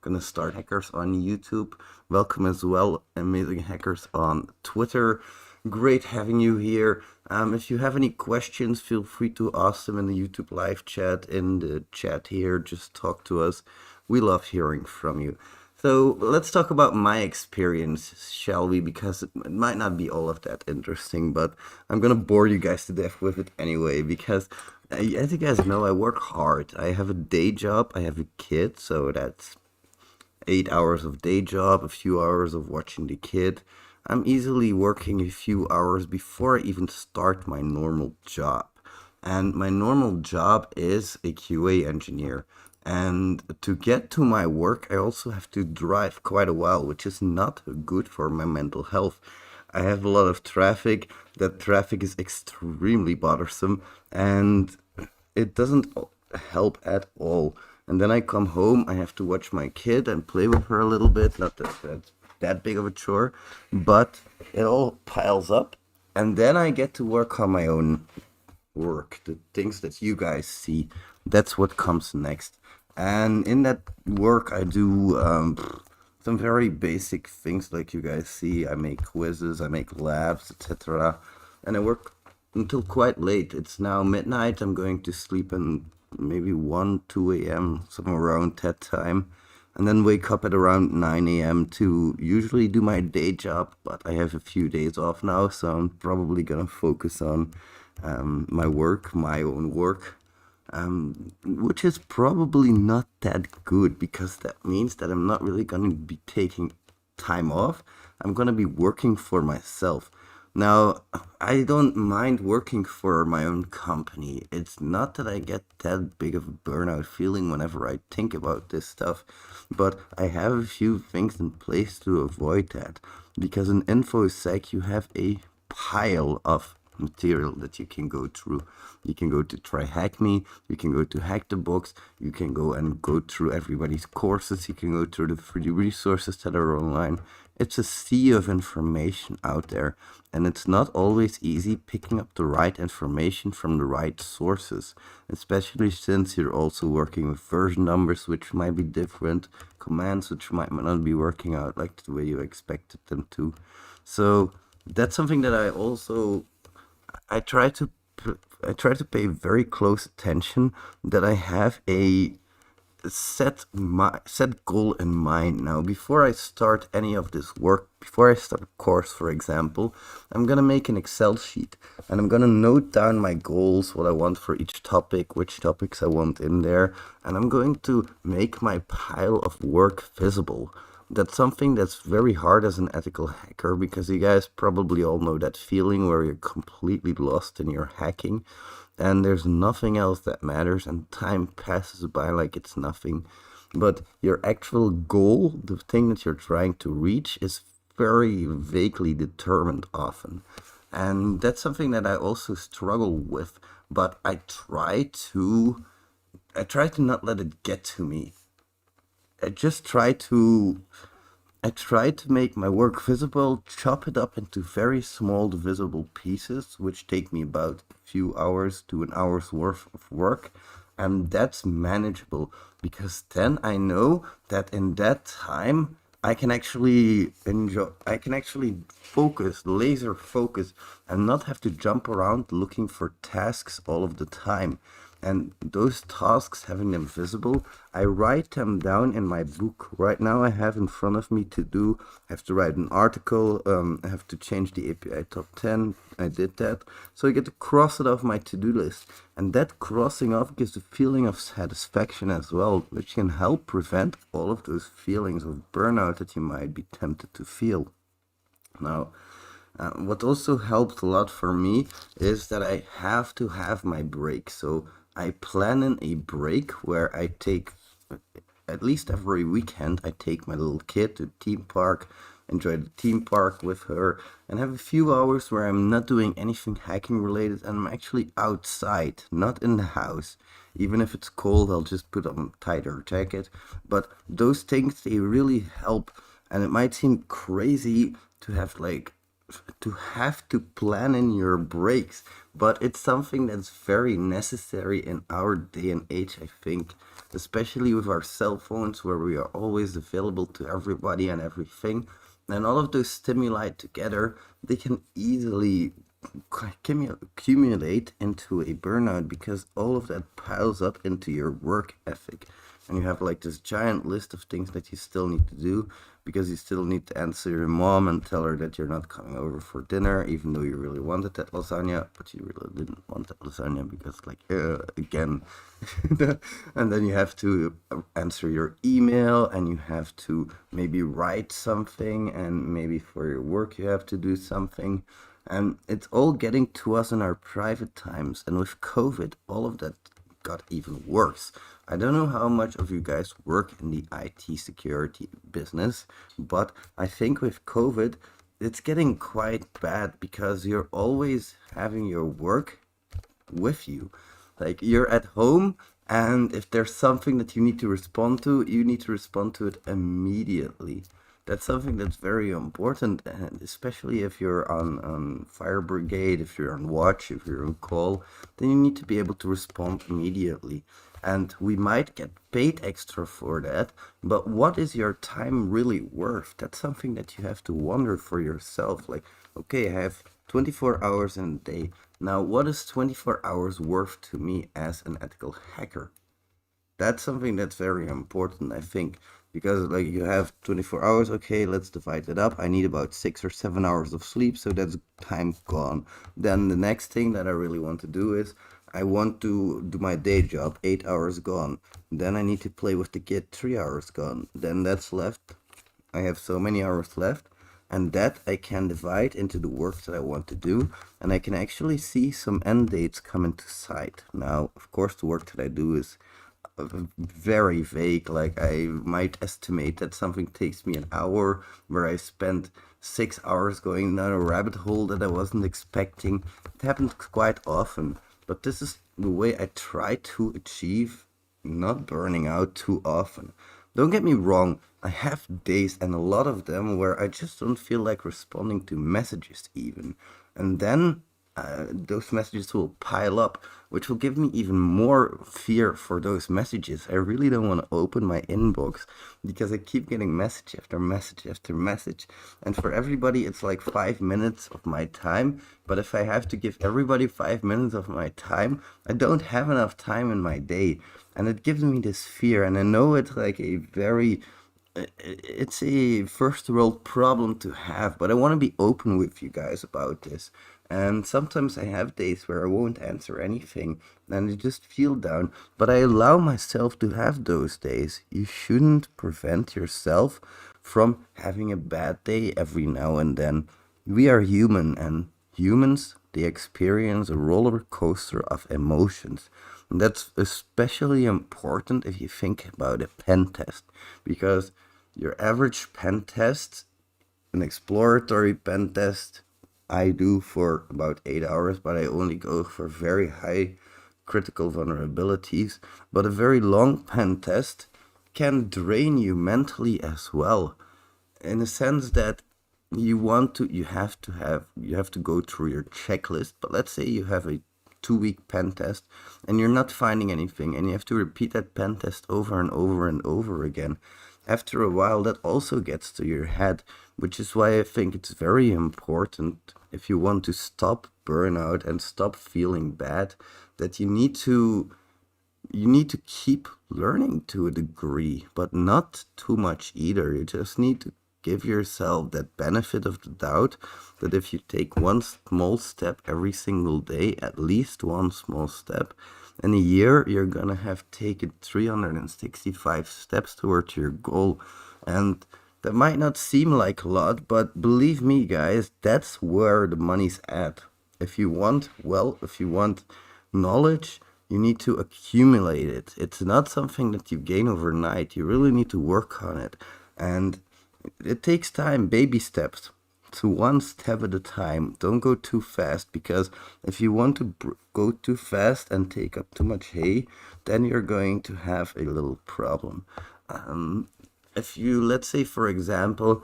gonna start Hackers on YouTube. Welcome as well, amazing hackers on Twitter. Great having you here. If you have any questions, feel free to ask them in the YouTube live chat, in the chat here. Just talk to us. We love hearing from you. So let's talk about my experience, shall we? Because it might not be all of that interesting, but I'm gonna bore you guys to death with it anyway. Because as you guys know, I work hard. I have a day job. I have a kid, so that's 8 hours of day job, a few hours of watching the kid. I'm easily working a few hours before I even start my normal job. And my normal job is a QA engineer. And to get to my work, I also have to drive quite a while, which is not good for my mental health. I have a lot of traffic. That traffic is extremely bothersome, and it doesn't help at all. And then I come home, I have to watch my kid and play with her a little bit. Not that that's that big of a chore, but it all piles up. And then I get to work on my own work, the things that you guys see. That's what comes next. And in that work, I do some very basic things like you guys see. I make quizzes, I make labs, etc. And I work until quite late. It's now midnight. I'm going to sleep in maybe 1, 2 a.m., somewhere around that time. And then wake up at around 9 a.m. to usually do my day job. But I have a few days off now, so I'm probably gonna focus on my work, my own work, which is probably not that good because that means that I'm not really going to be taking time off. I'm going to be working for myself. Now, I don't mind working for my own company. It's not that I get that big of a burnout feeling whenever I think about this stuff, but I have a few things in place to avoid that. Because in infosec, you have a pile of material that you can go through. You can go to try hack me, you can go to hack the box, you can go through everybody's courses, you can go through the free resources that are online. It's a sea of information out there, and it's not always easy picking up the right information from the right sources, especially since you're also working with version numbers which might be different, commands which might not be working out like the way you expected them to. So that's something that I try to I try to pay very close attention, that I have a set goal in mind. Now before I start any of this work, before I start a course for example, I'm gonna make an Excel sheet and I'm gonna note down my goals, what I want for each topic, which topics I want in there, and I'm going to make my pile of work visible. That's something that's very hard as an ethical hacker, because you guys probably all know that feeling where you're completely lost in your hacking and there's nothing else that matters and time passes by like it's nothing. But your actual goal, the thing that you're trying to reach, is very vaguely determined often. And that's something that I also struggle with, but I try to not let it get to me. I just try to make my work visible, chop it up into very small divisible pieces, which take me about a few hours to an hour's worth of work. And that's manageable because then I know that in that time I can actually focus, laser focus, and not have to jump around looking for tasks all of the time. And those tasks, having them visible, I write them down in my book. Right now I have in front of me to do. I have to write an article, I have to change the API top 10. I did that. So I get to cross it off my to-do list. And that crossing off gives a feeling of satisfaction as well, which can help prevent all of those feelings of burnout that you might be tempted to feel. Now, what also helped a lot for me is that I have to have my break. So I plan in a break where I take, at least every weekend, I take my little kid to the theme park, enjoy the theme park with her, and have a few hours where I'm not doing anything hacking related and I'm actually outside, not in the house. Even if it's cold, I'll just put on a tighter jacket. But those things, they really help. And it might seem crazy to have to plan in your breaks, but it's something that's very necessary in our day and age, I think. especially with our cell phones where we are always available to everybody and everything. And all of those stimuli together, they can easily accumulate into a burnout because all of that piles up into your work ethic. And you have like this giant list of things that you still need to do because you still need to answer your mom and tell her that you're not coming over for dinner, even though you really wanted that lasagna, but you really didn't want that lasagna because, like, again. And then you have to answer your email and you have to maybe write something, and maybe for your work you have to do something. And it's all getting to us in our private times. And with COVID, all of that got even worse. I don't know how much of you guys work in the IT security business, but I think with COVID, it's getting quite bad because you're always having your work with you. Like you're at home, and if there's something that you need to respond to, you need to respond to it immediately. That's something that's very important, and especially if you're on fire brigade, if you're on watch, if you're on call, then you need to be able to respond immediately. And we might get paid extra for that, but what is your time really worth? That's something that you have to wonder for yourself. Like, okay, I have 24 hours in a day. Now, what is 24 hours worth to me as an ethical hacker? That's something that's very important, I think, because like you have 24 hours, okay, let's divide it up. I need about 6 or 7 hours of sleep, so that's time gone. Then the next thing that I really want to do is I want to do my day job, 8 hours gone. Then I need to play with the kid, 3 hours gone. Then that's left. I have so many hours left, and that I can divide into the work that I want to do, and I can actually see some end dates come into sight. Now, of course, the work that I do is very vague. Like I might estimate that something takes me an hour where I spent 6 hours going down a rabbit hole that I wasn't expecting. It happens quite often, but this is the way I try to achieve not burning out too often. Don't get me wrong, I have days, and a lot of them, where I just don't feel like responding to messages even. And then those messages will pile up, which will give me even more fear for those messages. I really don't want to open my inbox because I keep getting message after message after message. And for everybody, it's like 5 minutes of my time. But if I have to give everybody 5 minutes of my time, I don't have enough time in my day. And it gives me this fear. And I know it's like a very it's a first world problem to have, but I want to be open with you guys about this. And sometimes I have days where I won't answer anything and I just feel down, but I allow myself to have those days. You shouldn't prevent yourself from having a bad day every now and then. We are human, and humans, they experience a roller coaster of emotions. And that's especially important if you think about a pen test, because your average pen test, an exploratory pen test, I do for about 8 hours, but I only go for very high critical vulnerabilities. But a very long pen test can drain you mentally as well, in the sense that you have to go through your checklist. But let's say you have a 2 week pen test and you're not finding anything, and you have to repeat that pen test over and over and over again. After a while, that also gets to your head, which is why I think it's very important, if you want to stop burnout and stop feeling bad, that you need to keep learning to a degree, but not too much either. You just need to give yourself that benefit of the doubt that if you take one small step every single day, at least one small step, in a year you're gonna have taken 365 steps towards your goal. And that might not seem like a lot, but believe me, guys, that's where the money's at. If you want wealth, if you want knowledge, you need to accumulate it. It's not something that you gain overnight. You really need to work on it. And it takes time, baby steps. So one step at a time. Don't go too fast, because if you want to go too fast and take up too much hay, then you're going to have a little problem. If you, let's say, for example,